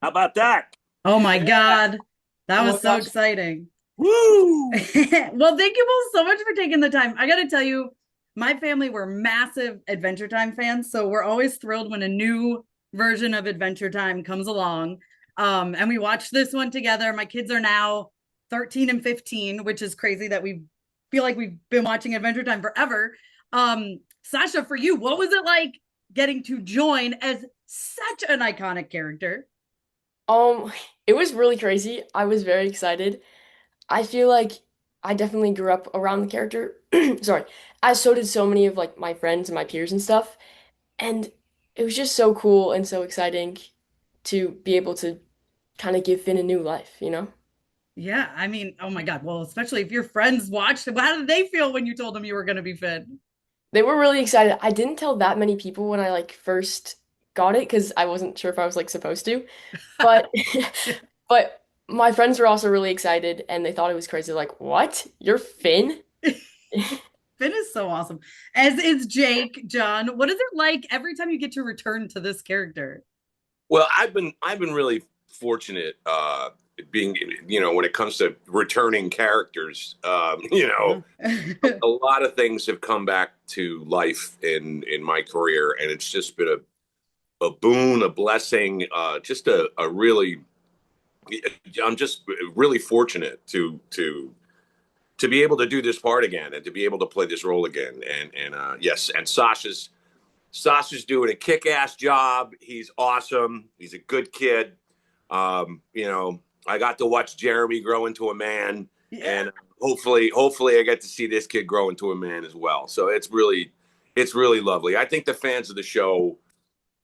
How about that? Oh my God. That I was love so watching. exciting. Woo! Well, thank you both so much for taking the time. I got to tell you, my family were massive Adventure Time fans, so we're always thrilled when a new version of Adventure Time comes along. And we watched this one together. My kids are now 13 and 15, which is crazy that we feel like we've been watching Adventure Time forever. Sasha, for you, what was it like getting to join as such an iconic character? Um, it was really crazy. I was very excited. I feel like I definitely grew up around the character. Sorry. As so did so many of like my friends and my peers and stuff. And it was just so cool and so exciting to be able to kind of give Finn a new life, you know? Yeah, I mean, oh my God. Well, especially if your friends watched, how did they feel when you told them you were going to be Finn? They were really excited. I didn't tell that many people when I like first got it because I wasn't sure if I was like supposed to. But but my friends were also really excited and they thought it was crazy. Like, what? You're Finn? Finn is so awesome. As is Jake, John. What is it like every time you get to return to this character? Well, I've been really fortunate being when it comes to returning characters, Yeah. a lot of things have come back to life in my career, and it's just been a boon, a blessing, just a really I'm just really fortunate to be able to do this part again and to be able to play this role again. And yes, and Sasha's doing a kick-ass job. He's awesome. He's a good kid. I got to watch Jeremy grow into a man, Yeah. and hopefully I get to see this kid grow into a man as well. So it's really lovely. I think the fans of the show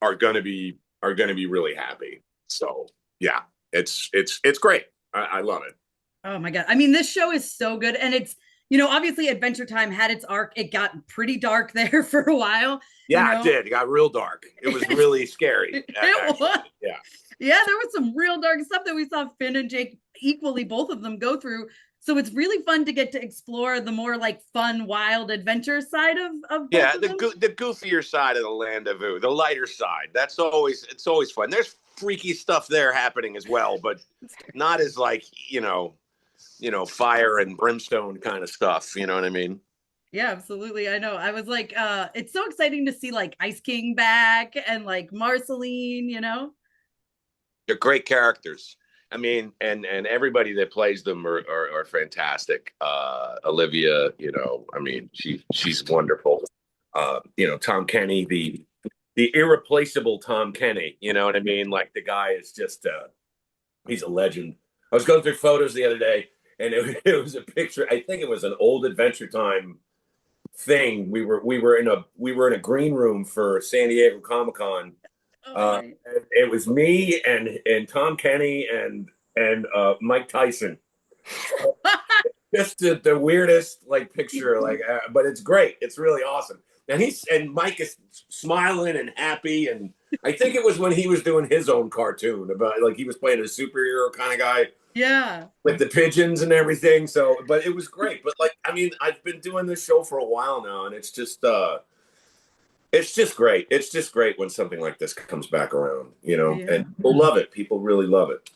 are gonna be really happy. So yeah, it's great. I love it. Oh my God. I mean, this show is so good. And it's, obviously Adventure Time had its arc. It got pretty dark there for a while, you Yeah, it know. did. It got real dark. It was really scary, It actually. was. Yeah. Yeah, there was some real dark stuff that we saw Finn and Jake equally, both of them go through. So it's really fun to get to explore the more like fun, wild adventure side of both Yeah, of them. the goofier side of the Land of Ooo, the lighter side. It's always fun. There's freaky stuff there happening as well, but not as like fire and brimstone kind of stuff. You know what I mean? Yeah, absolutely. I know. I was like, it's so exciting to see like Ice King back and like Marceline. They're great characters. I mean, and everybody that plays them are fantastic. Olivia, I mean, she's wonderful. Tom Kenny, the irreplaceable Tom Kenny. You know what I mean? Like the guy is just he's a legend. I was going through photos the other day, and it was a picture. I think it was an old Adventure Time thing. We were in a green room for San Diego Comic Con. Oh, nice. It was me and Tom Kenny and Mike Tyson. Just the weirdest like picture, like, but it's great. It's really awesome. And Mike is smiling and happy, and I think it was when he was doing his own cartoon about like he was playing a superhero kind of guy Yeah. with the pigeons and everything. So, but it was great. But like, I mean, I've been doing this show for a while now, and it's just great. It's just great when something like this comes back around, Yeah. and people love it. People really love it.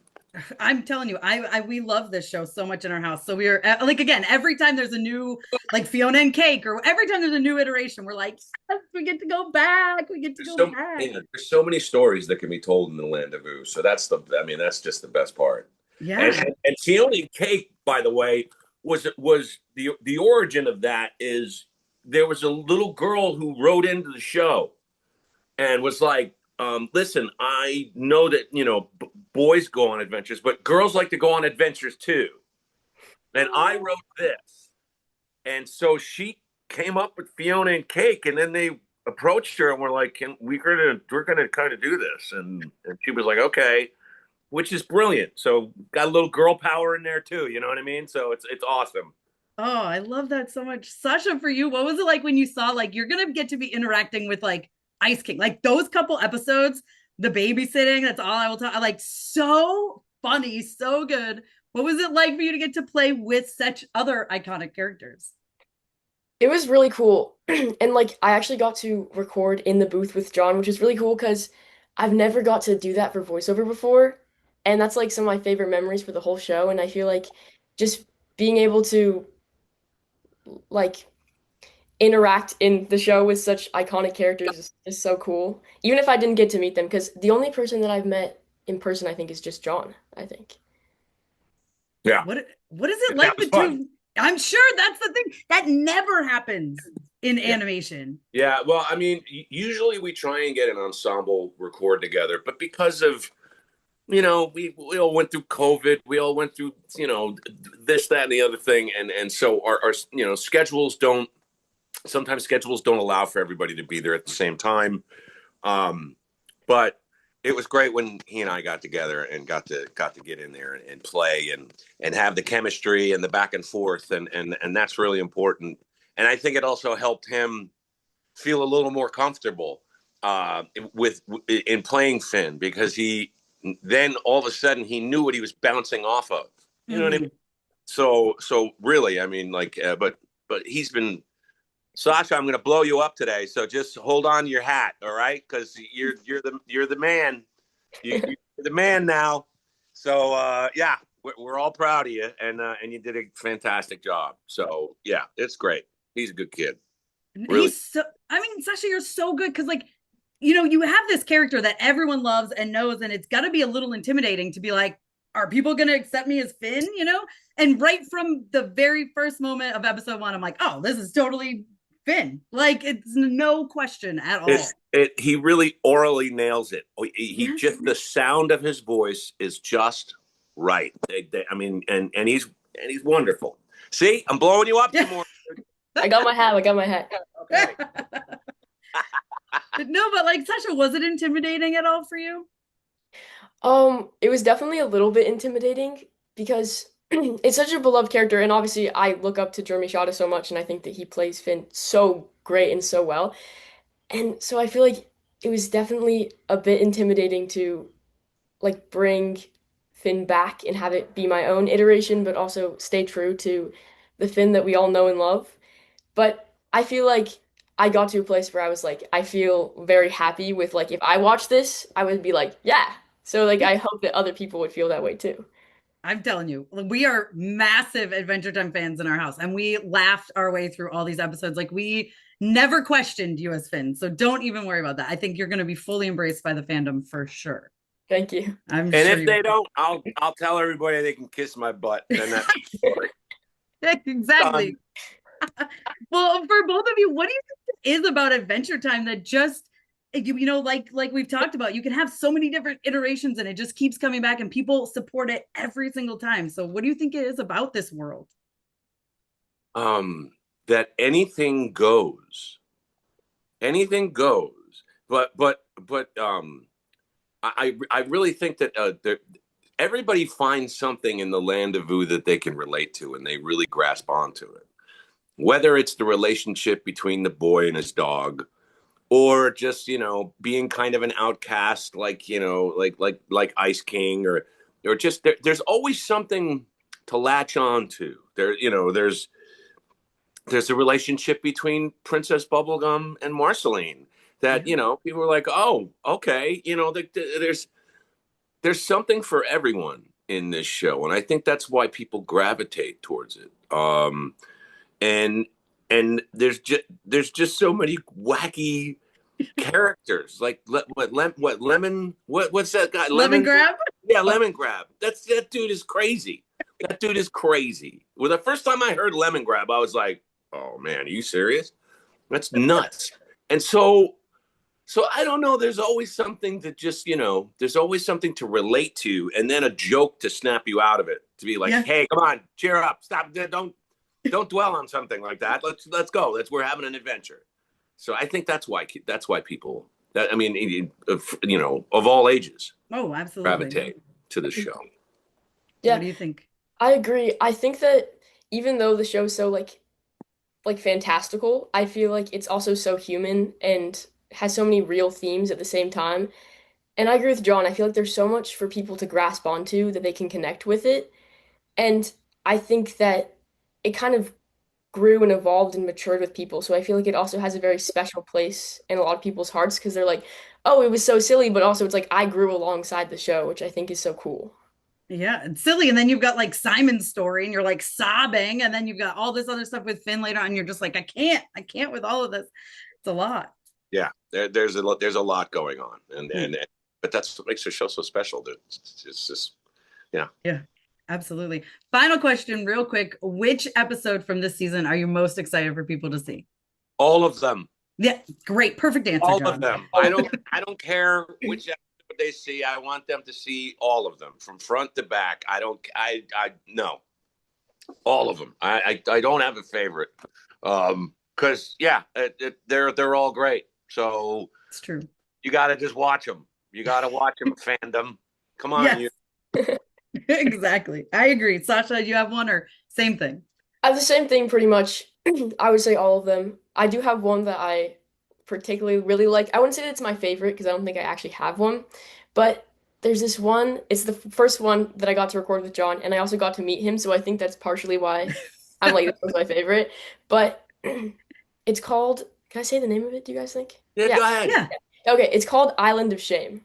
I'm telling you, I we love this show so much in our house. So we are like again, every time there's a new like Fiona and Cake, or every time there's a new iteration, we're like, yes, we get to go back. We get to There's go so back. there's so many stories that can be told in the Land of Ooo. So I mean, that's just the best part. And Yeah. and Fiona and Cake, by the way, was the origin of that is there was a little girl who wrote into the show and was like, listen, I know that, boys go on adventures, but girls like to go on adventures too. And I Oh. wrote this. And so she came up with Fiona and Cake, and then they approached her and were like, we're gonna kind of do this. And she was like, okay, which is brilliant. So got a little girl power in there too, you know what I mean? So it's awesome. Oh, I love that so much. Sasha, for you, what was it like when you saw like you're gonna get to be interacting with like Ice King? Like those couple episodes, the babysitting, that's all I will tell. Like so funny, so good. What was it like for you to get to play with such other iconic characters? It was really cool. And like I actually got to record in the booth with John, which is really cool because I've never got to do that for voiceover before. And that's like some of my favorite memories for the whole show. And I feel like just being able to like interact in the show with such iconic characters is so cool. Even if I didn't get to meet them, because the only person that I've met in person, I think, is just John, I think. Yeah, What is it that like was fun. between? I'm sure that's the thing that never happens in Yeah. animation. Yeah, well, I mean, usually we try and get an ensemble record together, but because of, we all went through COVID, we all went through, this, that, and the other thing, and so our schedules don't sometimes schedules don't allow for everybody to be there at the same time. Um, but it was great when he and I got together and got to get in there and play and have the chemistry and the back and forth, and that's really important. And I think it also helped him feel a little more comfortable with in playing Finn, because he then all of a sudden he knew what he was bouncing off of. You know what I mean? Mhm. So really, I mean, like, but he's been Sasha. I'm going to blow you up today, so just hold on to your hat, all right? Because you're the man. You're the man now. So yeah, we're all proud of you, and you did a fantastic job. So yeah, it's great. He's a good kid. Really. He's so, I mean, Sasha, you're so good because, like, you have this character that everyone loves and knows, and it's got to be a little intimidating to be like, are people going to accept me as Finn? And right from the very first moment of episode 1, I'm like, oh, this is totally Finn. Like, it's no question at all. He really orally nails it. He Yes. just, the sound of his voice is just right. I mean, and he's wonderful. See, I'm blowing you up some more. I got my hat. I got my hat. Okay. No, but like, Sasha, was it intimidating at all for you? It was definitely a little bit intimidating because it's such a beloved character, and obviously I look up to Jeremy Shada so much, and I think that he plays Finn so great and so well. And so I feel like it was definitely a bit intimidating to like bring Finn back and have it be my own iteration, but also stay true to the Finn that we all know and love. But I feel like I got to a place where I was like, I feel very happy with like if I watch this, I would be like, yeah. So like I hope that other people would feel that way too. I'm telling you, we are massive Adventure Time fans in our house, and we laughed our way through all these episodes. Like, we never questioned you as Finn, so don't even worry about that. I think you're going to be fully embraced by the fandom for sure. Thank you. I'm And sure if you they don't, I'll tell everybody they can kiss my butt. And that's exactly. Well, for both of you, what do you think it is about Adventure Time that just like we've talked about, you can have so many different iterations and it just keeps coming back and people support it every single time. So what do you think it is about this world? that anything goes. But I really think that everybody finds something in the Land of Ooo that they can relate to, and they really grasp onto it. Whether it's the relationship between the boy and his dog, or just being kind of an outcast, like like Ice King, or just there's always something to latch on to. There's a relationship between Princess Bubblegum and Marceline that people are like, oh, okay, there's something for everyone in this show, and I think that's why people gravitate towards it. And there's just so many wacky characters, like what lemon what's that guy, Lemon lemon? grab? Yeah, lemon grab. That dude is crazy. That dude is crazy. Well, the first time I heard lemon grab, I was like, oh man, are you serious? That's nuts. And so I don't know, there's always something to just there's always something to relate to, and then a joke to snap you out of it, to be like, Yeah. hey, come on, cheer up, stop, don't dwell on something like that. Let's go. We're having an adventure. So I think that's why people, that, I mean, of all ages, Oh, absolutely. gravitate to the show. What Yeah, do you think? I agree. I think that even though the show's so like fantastical, I feel like it's also so human and has so many real themes at the same time. And I agree with John. I feel like there's so much for people to grasp onto that they can connect with it. And I think that it kind of grew and evolved and matured with people. So I feel like it also has a very special place in a lot of people's hearts because they're like, oh, it was so silly, but also it's like I grew alongside the show, which I think is so cool. Yeah, it's silly. And then you've got like Simon's story and you're like sobbing. And then you've got all this other stuff with Finn later on. And you're just like, I can't with all of this. It's a lot. Yeah, there's a lot going on, and but that's what makes the show so special. It's just yeah. Yeah, absolutely. Final question, real quick. Which episode from this season are you most excited for people to see? All of them. Yeah, great. Perfect answer, All John. of them. I don't care which episode they see. I want them to see all of them from front to back. I no. All of them. I don't have a favorite. Cuz yeah, they're all great. So It's true. you got to just watch them. You got to watch them, fandom. Come on, Yes. Exactly. I agree. Sasha, you have one or same thing? I have the same thing pretty much. I would say all of them. I do have one that I particularly really like. I wouldn't say it's my favorite because I don't think I actually have one, but there's this one. It's the first one that I got to record with John, and I also got to meet him, so I think that's partially why I'm like this was my favorite. But it's called. Can I say the name of it? Do you guys think? Yeah, go ahead. Yeah. Okay, it's called Island of Shame.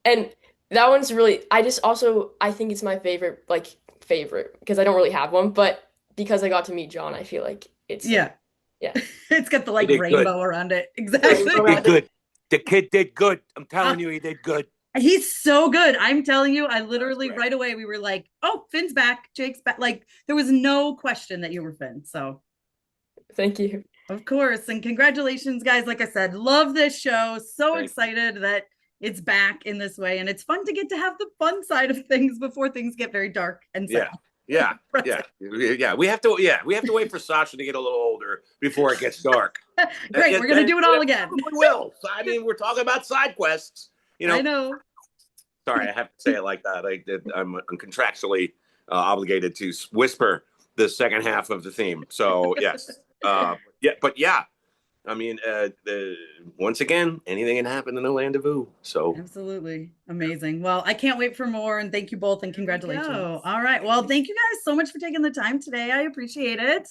And that one's really, I just also, I think it's my favorite, like, favorite, because I don't really have one, but because I got to meet John, I feel like it's, Yeah. yeah. It's got the like He did rainbow good. around it. He Exactly. did good. The kid did good. I'm telling you, he did good. He's so good. I'm telling you, I literally Right. right away we were like, oh, Finn's back, Jake's back. Like there was no question that you were Finn. So Thank you. of course. And congratulations, guys. Like I said, love this show. So Thank you. excited that it's back in this way. And it's fun to get to have the fun side of things before things get very dark and sad. Yeah. We have to wait for Sasha to get a little older before it gets dark. Great. We're gonna do it all again. We will. I mean, we're talking about side quests. I know. Sorry, I have to say it like that. I'm contractually obligated to whisper the second half of the theme. So yes, yeah. I mean, once again, anything can happen in the Land of Ooo. So absolutely amazing. Well, I can't wait for more. And thank you both. And congratulations. All right. Well, thank you guys so much for taking the time today. I appreciate it.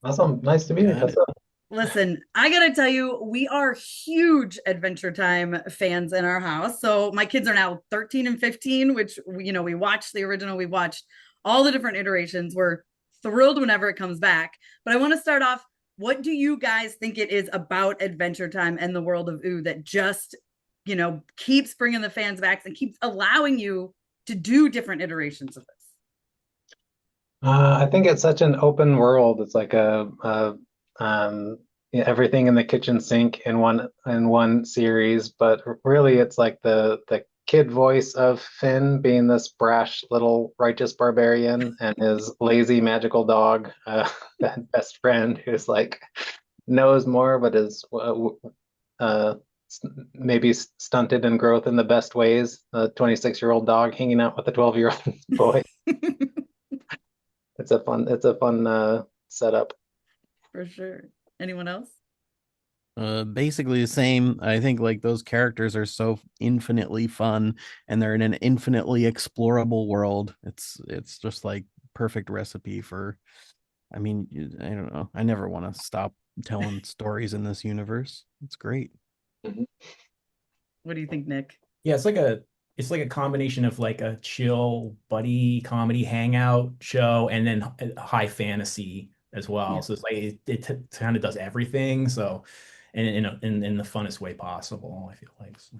Awesome. Nice to meet you, Tessa. Listen, I gotta tell you, we are huge Adventure Time fans in our house. So my kids are now 13 and 15, which we watched the original, we watched all the different iterations. We're thrilled whenever it comes back. But I want to start off. What do you guys think it is about Adventure Time and the world of Ooo that just, keeps bringing the fans back and keeps allowing you to do different iterations of this? I think it's such an open world. It's like everything in the kitchen sink in one series, but really it's like the kid voice of Finn being this brash little righteous barbarian and his lazy magical dog, that best friend who's like knows more but is maybe stunted in growth in the best ways. The 26-year-old dog hanging out with a 12-year-old boy. It's a fun setup. For sure. Anyone else? Basically the same. I think like those characters are so infinitely fun and they're in an infinitely explorable world. It's just like perfect recipe for, I mean, I don't know. I never want to stop telling stories in this universe. It's great. What do you think, Nick? Yeah, it's like a combination of like a chill buddy comedy hangout show and then high fantasy as well. Yeah. So it's like it kind of does everything. So, and in the funnest way possible, I feel like. So.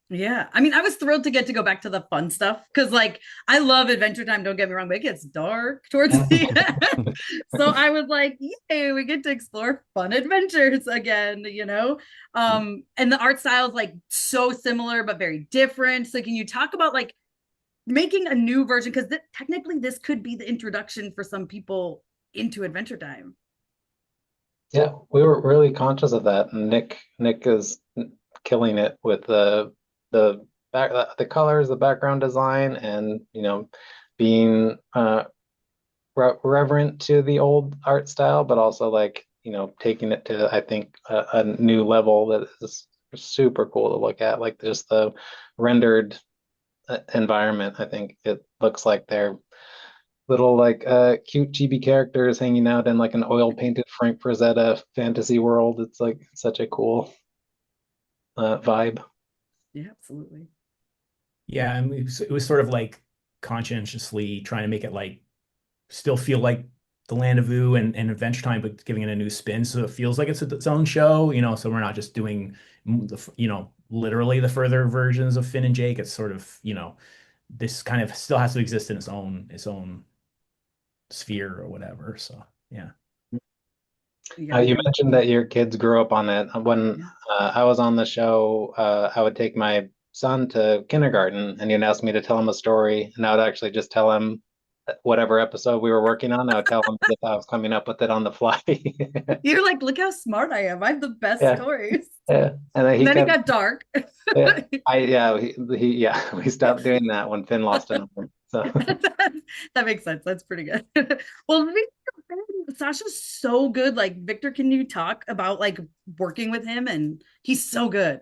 Yeah. I mean, I was thrilled to get to go back to the fun stuff because, like, I love Adventure Time. Don't get me wrong, but it gets dark towards the end. So I was like, yay, we get to explore fun adventures again, And the art style is like so similar, but very different. So can you talk about like making a new version? Because technically this could be the introduction for some people into Adventure Time. Yeah, we were really conscious of that, and Nick is killing it with the colors, the background design, and being reverent to the old art style, but also like taking it to I think a new level that is super cool to look at. Like just the rendered environment. I think it looks like they're little like cute chibi characters hanging out in like an oil painted Frank Frazetta fantasy world. It's like such a cool vibe. Yeah, absolutely. Yeah, and it was sort of like conscientiously trying to make it like still feel like the Land of Ooo and Adventure Time, but giving it a new spin so it feels like it's its own show, so we're not just doing literally the further versions of Finn and Jake. It's sort of, this kind of still has to exist in its own sphere or whatever. So yeah. You mentioned that your kids grew up on it. When I was on the show, I would take my son to kindergarten and he'd ask me to tell him a story, and I would actually just tell him whatever episode we were working on. I would tell him if I was coming up with it on the fly. You're like, look how smart I am. I have the best Yeah. Yeah, and then And then it kept, got dark. we stopped doing that when Finn lost an arm. So That makes sense. That's pretty good. Well, Sasha's so good. Like, Victor, can you talk about like working with him? And he's so good.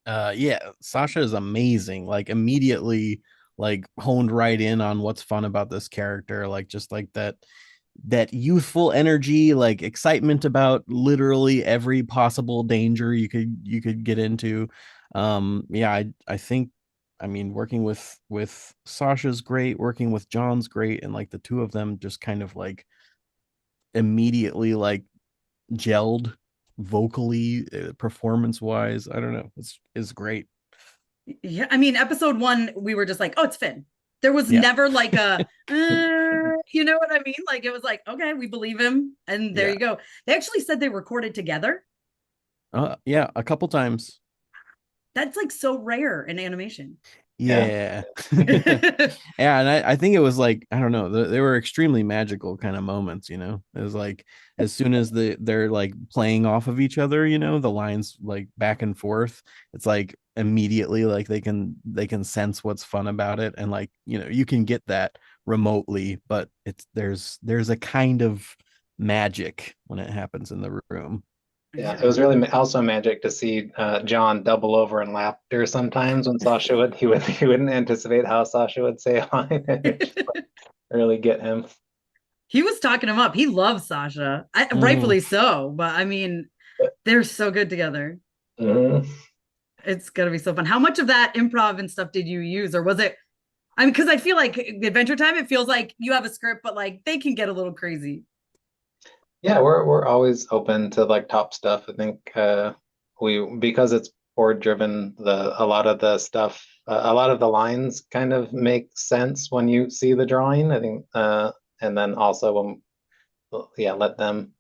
Yeah, Sasha is amazing. Like immediately like honed right in on what's fun about this character, like just like that youthful energy, like excitement about literally every possible danger you could get into. Yeah, I think, I mean, working with Sasha's great, working with John's great, and like the two of them just kind of like immediately like gelled vocally, performance wise. I don't know, it's great. Yeah, I mean, episode 1, we were just like, oh, it's Finn. There was Yeah. never like a, you know what I mean? Like, it was like, okay, we believe him. And there Yeah. you go. They actually said they recorded together. Yeah, a couple times. That's like so rare in animation. Yeah. Yeah, and I think it was like, I don't know, they were extremely magical kind of moments, It was like as soon as they're like playing off of each other, the lines like back and forth, it's like immediately like they can sense what's fun about it, and like, you can get that remotely, but there's a kind of magic when it happens in the room. yeah, it was really also magic to see John double over in laughter sometimes when Sasha he wouldn't anticipate how Sasha would say a line. Really get him. He was talking him up. He loves Sasha, rightfully so. But I mean, they're so good together. Mm-hmm. It's gonna be so fun. How much of that improv and stuff did you use, or was it? I mean, because I feel like Adventure Time, it feels like you have a script, but like they can get a little crazy. Yeah, we're always open to like top stuff. I think because it's board driven, a lot of the stuff, a lot of the lines kind of make sense when you see the drawing. I think, and then also let them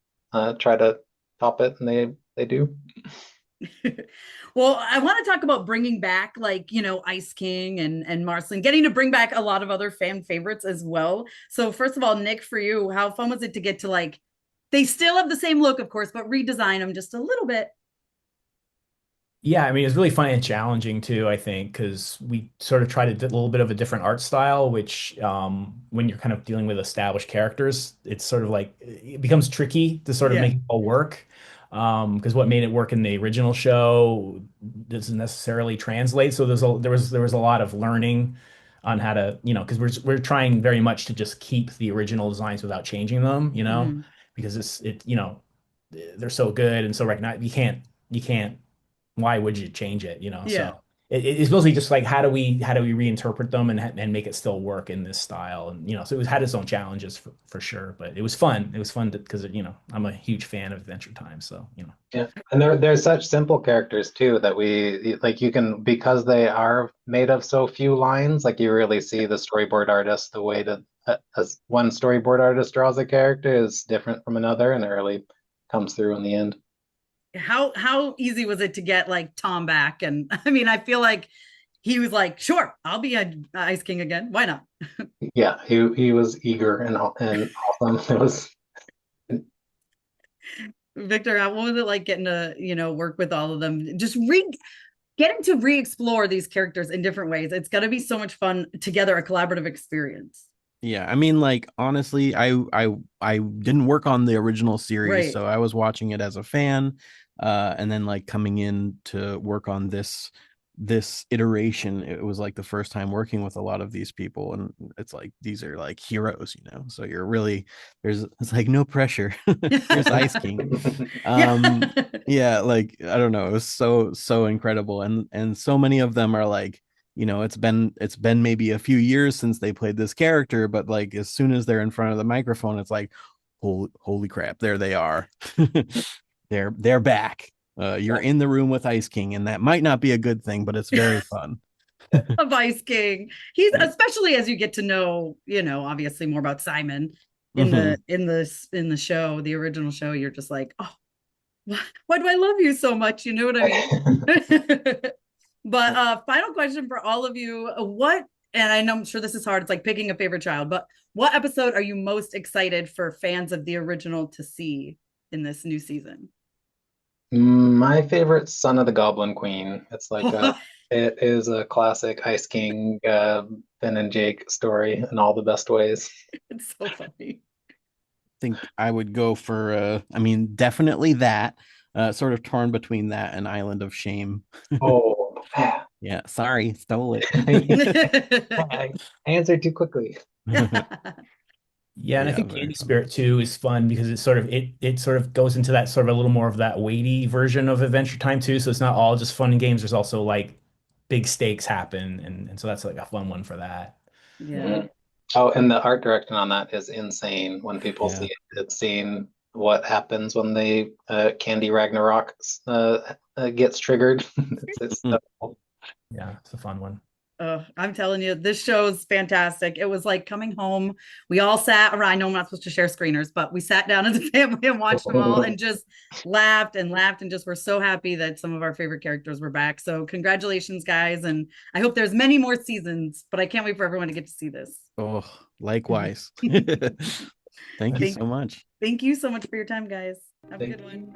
try to top it, and they do. Well, I want to talk about bringing back like, Ice King and Marceline, getting to bring back a lot of other fan favorites as well. So first of all, Nick, for you, how fun was it to get to like, they still have the same look, of course, but redesign them just a little bit? Yeah, I mean, it's really fun and challenging too, I think, because we sort of tried a little bit of a different art style, which when you're kind of dealing with established characters, it's sort of like it becomes tricky to sort of make it all work. Because what made it work in the original show doesn't necessarily translate. So there was a lot of learning on how to, because we're trying very much to just keep the original designs without changing them, because they're so good and so recognized. You can't why would you change it? So it's mostly just like how do we reinterpret them and make it still work in this style, and so it had its own challenges for sure, but it was fun. It was fun because I'm a huge fan of Adventure Time, so Yeah, and they're such simple characters too that we like, you can, because they are made of so few lines, like you really see the storyboard artist, the way that as one storyboard artist draws a character is different from another, and it really comes through in the end. How easy was it to get like Tom back? And I mean, I feel like he was like, sure, I'll be a Ice King again. Why not? Yeah, he was eager and awesome. It was. Victor, what was it like getting to, work with all of them? Just getting to re-explore these characters in different ways. It's gonna be so much fun together, a collaborative experience. Yeah, I mean, like honestly, I didn't work on the original series, Right. so I was watching it as a fan, and then like coming in to work on this this iteration, it was like the first time working with a lot of these people, and it's like these are like heroes, you know. So you're really it's like no pressure. Here's Ice King. Yeah, like I don't know, it was so incredible, and so many of them are like, you know, it's been maybe a few years since they played this character, but like as soon as they're in front of the microphone, it's like, holy crap, there they are. They're back. You're in the room with Ice King, and that might not be a good thing, but it's very fun. Of Ice King. He's, especially as you get to know, you know, obviously more about Simon in the show, the original show, you're just like, oh, why do I love you so much? You know what I mean? But final question for all of you. And I know I'm sure this is hard, it's like picking a favorite child, but what episode are you most excited for fans of the original to see in this new season? My favorite, Son of the Goblin Queen. It's like it is a classic Ice King, Finn and Jake story in all the best ways. It's so funny. Think I would go for I mean, definitely that. Sort of torn between that and Island of Shame. Oh, Yeah, sorry, stole it. I answered too quickly. Yeah, and I Yeah, think very Candy fun. Spirit too is fun because it sort of goes into that sort of a little more of that weighty version of Adventure Time too. So it's not all just fun and games. There's also like big stakes happen, and so that's like a fun one for that. Yeah. Oh, and the art direction on that is insane. When people Yeah. see it, it's seeing what happens when they Candy Ragnarok gets triggered. It's so cool. Yeah, it's a fun one. I'm telling you, this show's fantastic. It was like coming home. We all sat around. I know I'm not supposed to share screeners, but we sat down as a family and watched them all and just laughed and laughed and just were so happy that some of our favorite characters were back. So congratulations, guys. And I hope there's many more seasons, but I can't wait for everyone to get to see this. Oh, likewise. Thank you so much. Thank you so much for your time, guys. Have a Thank good one.